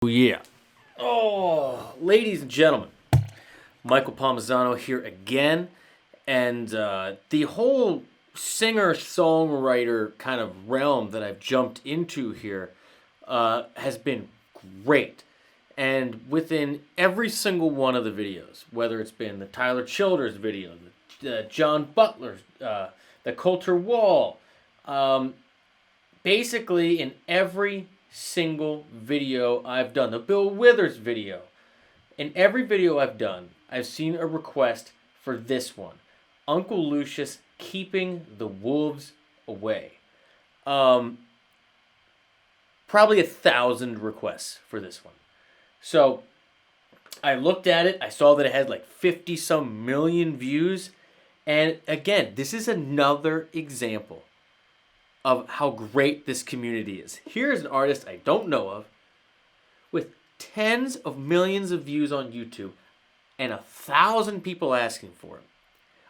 Yeah. Oh, ladies and gentlemen, Michael Palmisano here again. And the whole singer-songwriter kind of realm that I've jumped into here has been great. And within every single one of the videos, whether it's been the Tyler Childers video, the John Butler's, the Coulter Wall, basically in every single video I've done, the Bill Withers video, in every video I've done, I've seen a request for this one. Uncle Lucius, Keeping the Wolves Away. Probably 1,000 requests for this one. So I looked at it. I saw that it had like 50 some million views. And again, this is another example of how great this community is. Here's an artist I don't know of with tens of millions of views on YouTube and 1,000 people asking for him.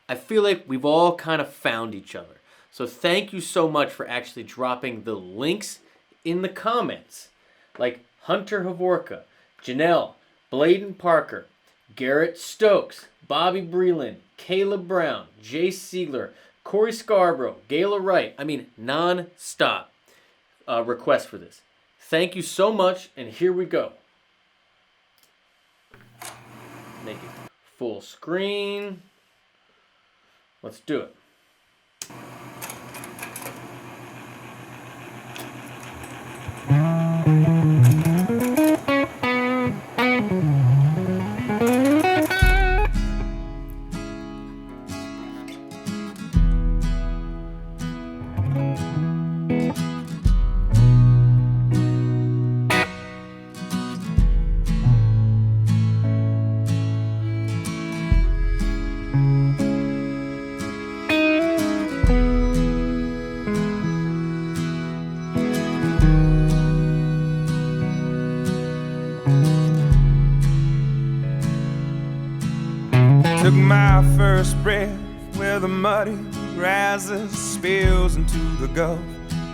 I feel like we've all kind of found each other. So thank you so much for actually dropping the links in the comments. Like Hunter Havorka, Janelle, Bladen Parker, Garrett Stokes, Bobby Breland, Caleb Brown, Jay Siegler, Corey Scarborough, Gayla Wright. I mean, non-stop requests for this. Thank you so much, and here we go. Make it full screen. Let's do it. Took my first breath where the muddy rises, spills into the Gulf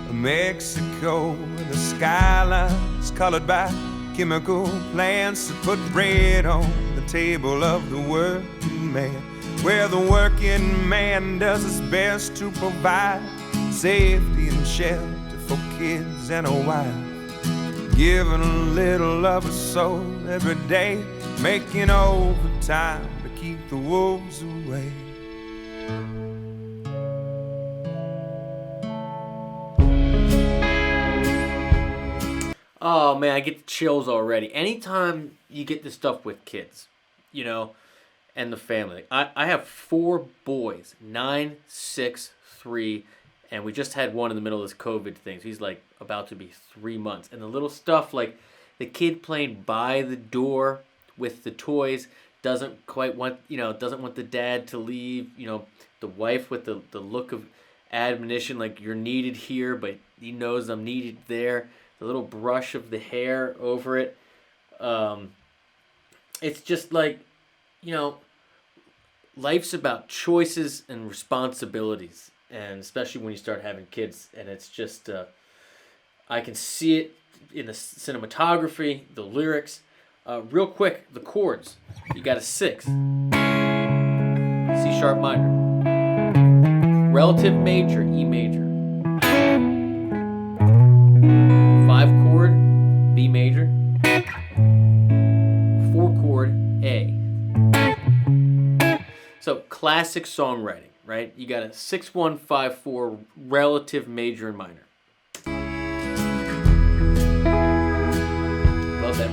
of Mexico, where the skyline's colored by chemical plants that put bread on the table of the working man, where the working man does his best to provide safety and shelter for kids and a wife, giving a little of her soul every day, making overtime to keep the wolves away. Oh man, I get the chills already. Anytime you get this stuff with kids, you know, and the family. I have 4 boys, 9, 6, 3, and we just had one in the middle of this COVID thing. So he's like about to be 3 months. And the little stuff like the kid playing by the door with the toys, doesn't quite want, doesn't want the dad to leave, the wife with the look of admonition, like you're needed here, but he knows I'm needed there. The little brush of the hair over it. It's just like, life's about choices and responsibilities, and especially when you start having kids, and it's just, I can see it in the cinematography, the lyrics. Real quick, the chords. You got a 6, C sharp minor, relative major, E major, 5 chord, B major, 4 chord, A. So classic songwriting, right? You got a 6-1-5-4 relative major and minor. Love that.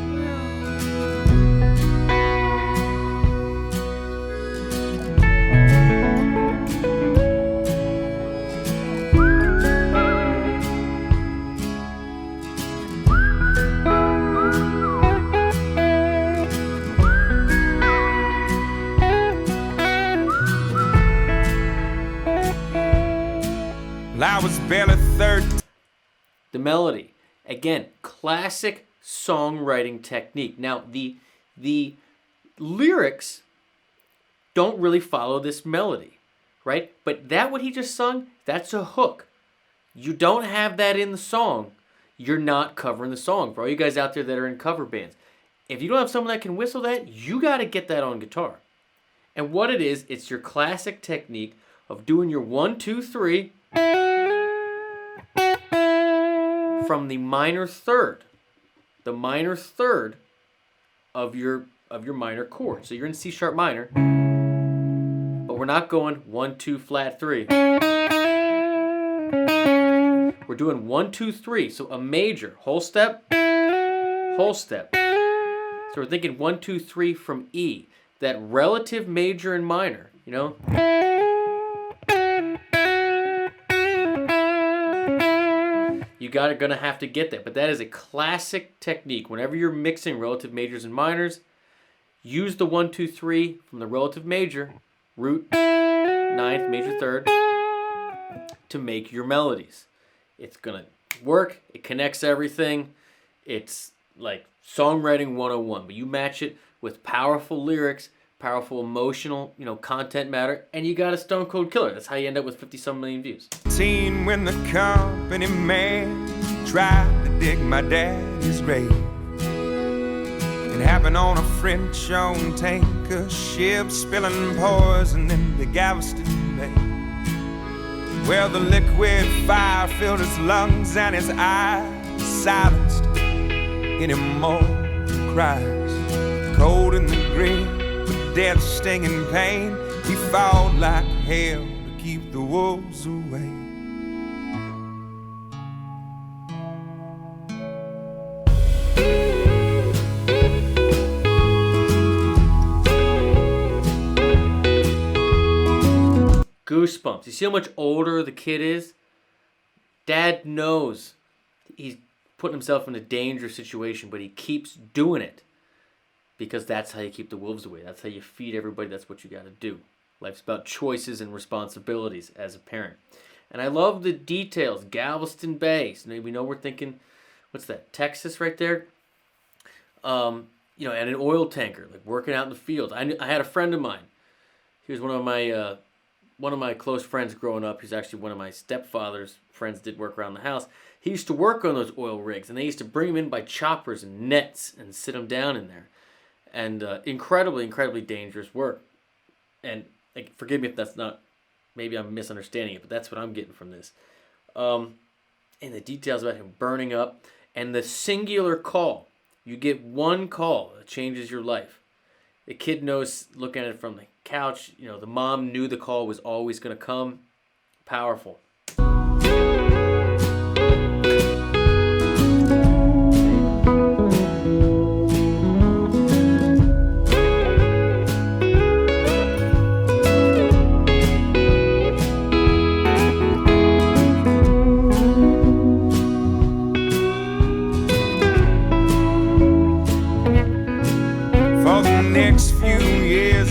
I was barely 13. The melody, again, classic songwriting technique. Now, the lyrics don't really follow this melody, right? But that what he just sung, that's a hook. You don't have that in the song. you're not covering the song. For all you guys out there that are in cover bands, if you don't have someone that can whistle that, you got to get that on guitar. And what it is, it's your classic technique of doing your 1, 2, 3 from the minor third. The minor third of your minor chord. So you're in C sharp minor, but we're not going 1, 2, flat 3. We're doing 1, 2, 3. So a major, whole step, whole step. So we're thinking 1, 2, 3 from E. That relative major and minor, you know? You gonna have to get that. But that is a classic technique. Whenever you're mixing relative majors and minors, use the 1, 2, 3 from the relative major, root, ninth, major third, to make your melodies. It's gonna work. It connects everything. It's like songwriting 101, but you match it with powerful lyrics, powerful emotional, content matter, and you got a stone cold killer. That's how you end up with 50-some million views. Teen when the company man tried to dig my daddy's grave. It happened on a French owned tanker ship, spilling poison into Galveston Bay. Well, the liquid fire filled his lungs and his eyes silenced any more cries. Cold in the grave, with death stinging pain, he fought like hell to keep the wolves away. Goosebumps. You see how much older the kid is? Dad knows he's putting himself in a dangerous situation, but he keeps doing it because that's how you keep the wolves away. That's how you feed everybody. That's what you got to do. Life's about choices and responsibilities as a parent. And I love the details. Galveston Bay. So we know we're thinking, what's that? Texas right there. And an oil tanker, like working out in the field. I had a friend of mine. He was one of my close friends growing up. He's actually one of my stepfather's friends. Did work around the house. He used to work on those oil rigs, and they used to bring him in by choppers and nets and sit him down in there. And incredibly, incredibly dangerous work. And forgive me if that's not, maybe I'm misunderstanding it, but that's what I'm getting from this. And the details about him burning up, and the singular call. You get one call that changes your life. The kid knows, looking at it from the couch, the mom knew the call was always going to come. Powerful.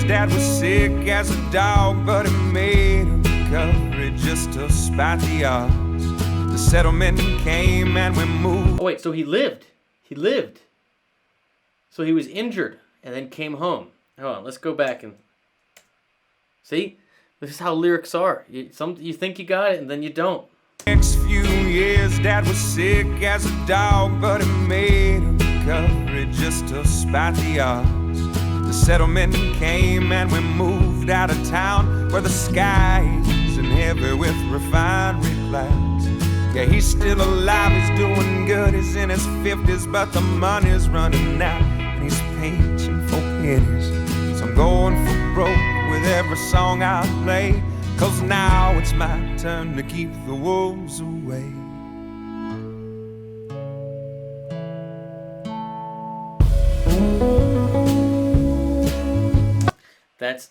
Dad was sick as a dog, but he made a recovery just to spite the odds. The settlement came and we moved. Oh wait, so he lived. He lived. So he was injured and then came home. Hold on, let's go back and see. This is how lyrics are. You think you got it and then you don't. Next few years, Dad was sick as a dog, but he made a recovery just to spite the odds. The settlement came and we moved out of town where the sky isn't heavy with refinery clouds. Yeah, he's still alive, he's doing good, he's in his 50s, but the money's running out and he's pinching for pennies. So I'm going for broke with every song I play, 'cause now it's my turn to keep the wolves away.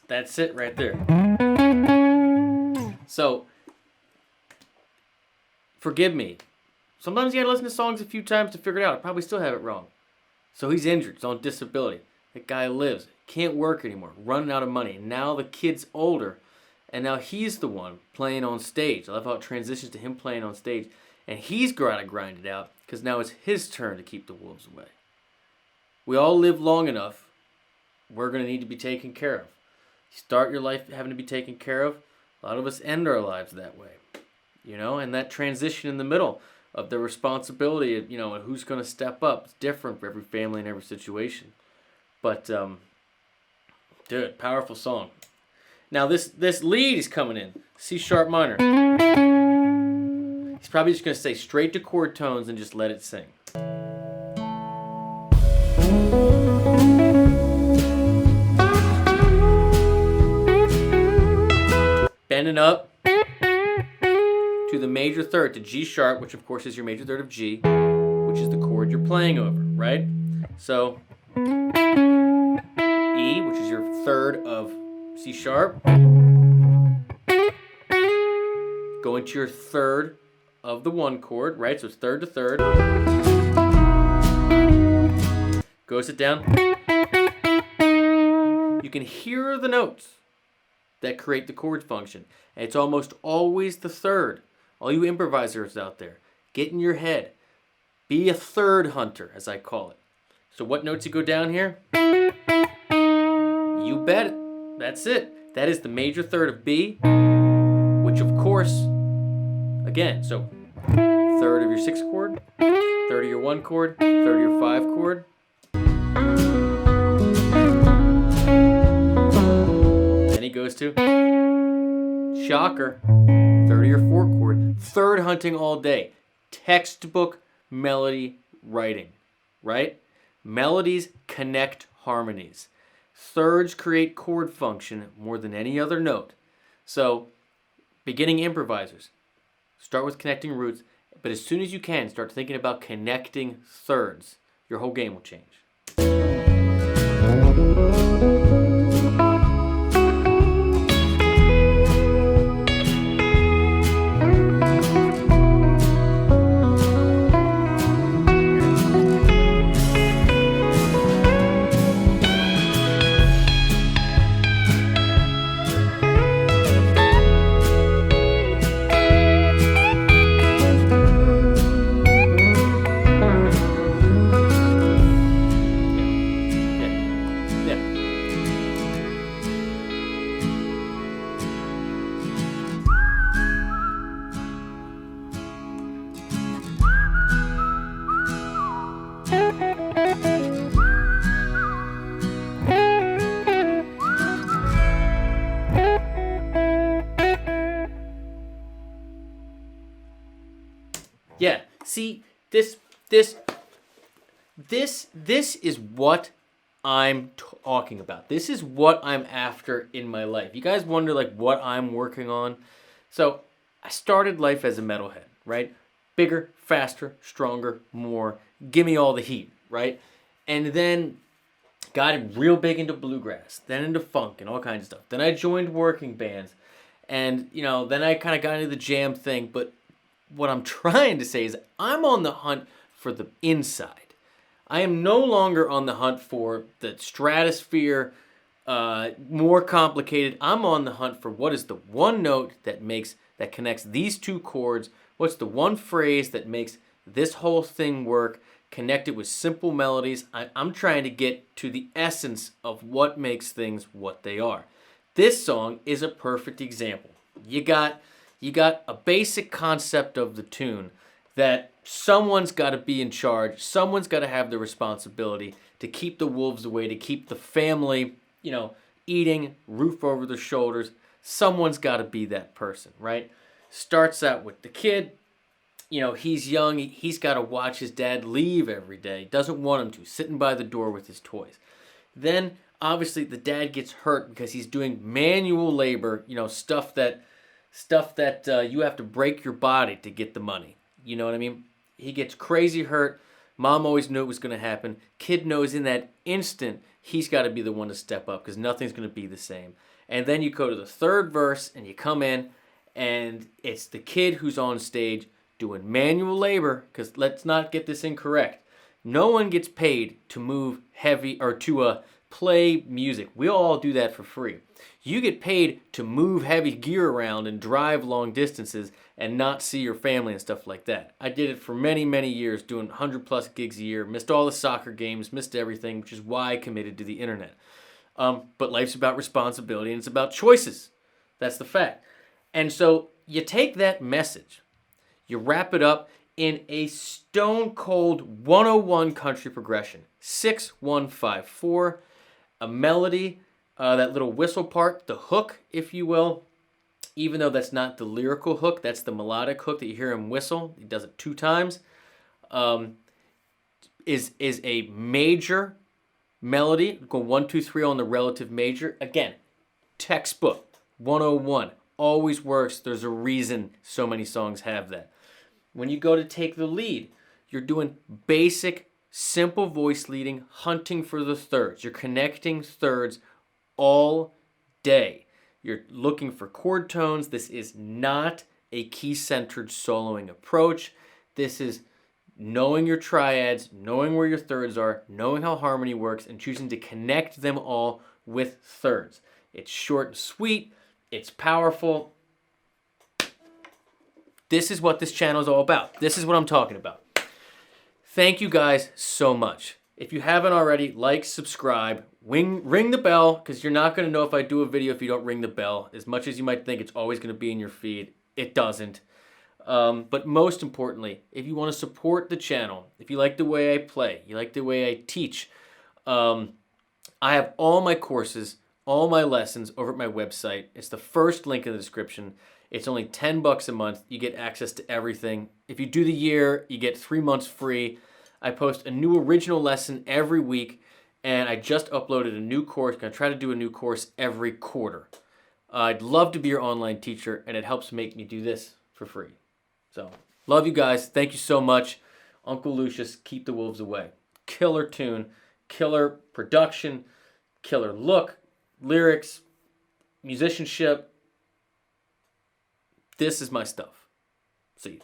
That's it right there. So, forgive me. Sometimes you gotta listen to songs a few times to figure it out. I probably still have it wrong. So he's injured. He's on disability. That guy lives. Can't work anymore. Running out of money. Now the kid's older. And now he's the one playing on stage. I love how it transitions to him playing on stage. And he's got to grind it out because now it's his turn to keep the wolves away. We all live long enough. We're going to need to be taken care of. You start your life having to be taken care of. A lot of us end our lives that way. And that transition in the middle of the responsibility of, and who's going to step up. It's different for every family and every situation. But, dude, powerful song. Now this lead is coming in, C sharp minor. He's probably just going to stay straight to chord tones and just let it sing. Bending up to the major third, to G sharp, which of course is your major third of G, which is the chord you're playing over, right? So E, which is your third of C sharp, going to your third of the one chord, right? So it's third to third. Goes it down. You can hear the notes that create the chord function. And it's almost always the third. All you improvisers out there, get in your head. Be a third hunter, as I call it. So what notes you go down here? You bet it. That's it. That is the major third of B, which of course, again, so third of your 6 chord, third of your 1 chord, third of your 5 chord. Then he goes to shocker, third of your 4 chord, third hunting all day. Textbook melody writing, right? Melodies connect harmonies. Thirds create chord function more than any other note. So, beginning improvisers, start with connecting roots, but as soon as you can, start thinking about connecting thirds. Your whole game will change. Yeah, see, this is what I'm talking about. This is what I'm after in my life. You guys wonder like what I'm working on? So I started life as a metalhead, right? Bigger, faster, stronger, more. Give me all the heat, right? And then got real big into bluegrass, then into funk and all kinds of stuff. Then I joined working bands, and then I kind of got into the jam thing. But what I'm trying to say is I'm on the hunt for the inside. I am no longer on the hunt for the stratosphere, more complicated. I'm on the hunt for what is the one note that connects these two chords. What's the one phrase that makes this whole thing work, connected with simple melodies. I'm trying to get to the essence of what makes things what they are. This song is a perfect example. You got a basic concept of the tune that someone's got to be in charge. Someone's got to have the responsibility to keep the wolves away, to keep the family, eating, roof over their shoulders. Someone's got to be that person, right? Starts out with the kid. He's young. He's got to watch his dad leave every day. Doesn't want him to. Sitting by the door with his toys. Then, obviously, the dad gets hurt because he's doing manual labor, stuff that you have to break your body to get the money. You know what I mean? He gets crazy hurt. Mom always knew it was going to happen. Kid knows in that instant he's got to be the one to step up because nothing's going to be the same. And then you go to the third verse and you come in and it's the kid who's on stage doing manual labor, because let's not get this incorrect. No one gets paid to move heavy or to play music. We all do that for free. You get paid to move heavy gear around and drive long distances and not see your family and stuff like that. I did it for many, many years, doing 100+ gigs a year, missed all the soccer games, missed everything, which is why I committed to the internet. But life's about responsibility and it's about choices. That's the fact. And so you take that message, you wrap it up in a stone cold 101 country progression. 6-1-5-4, a melody, that little whistle part, the hook, if you will, even though that's not the lyrical hook, that's the melodic hook that you hear him whistle. He does it 2 times. Is a major melody. Go 1, 2, 3 on the relative major. Again, textbook 101 always works. There's a reason so many songs have that. When you go to take the lead, you're doing basic, simple voice leading, hunting for the thirds. You're connecting thirds all day. You're looking for chord tones. This is not a key-centered soloing approach. This is knowing your triads, knowing where your thirds are, knowing how harmony works, and choosing to connect them all with thirds. It's short and sweet. It's powerful. This is what this channel is all about. This is what I'm talking about. Thank you guys so much. If you haven't already, like, subscribe, ring the bell, because you're not going to know if I do a video if you don't ring the bell. As much as you might think it's always going to be in your feed, it doesn't. But most importantly, if you want to support the channel, if you like the way I play, you like the way I teach, I have all my courses, all my lessons over at my website. It's the first link in the description. It's only $10 a month. You get access to everything. If you do the year, you get 3 months free. I post a new original lesson every week, and I just uploaded a new course. I'm going to try to do a new course every quarter. I'd love to be your online teacher, and it helps make me do this for free. So, love you guys. Thank you so much. Uncle Lucius, keep the wolves away. Killer tune, killer production, killer look, lyrics, musicianship. This is my stuff. See you.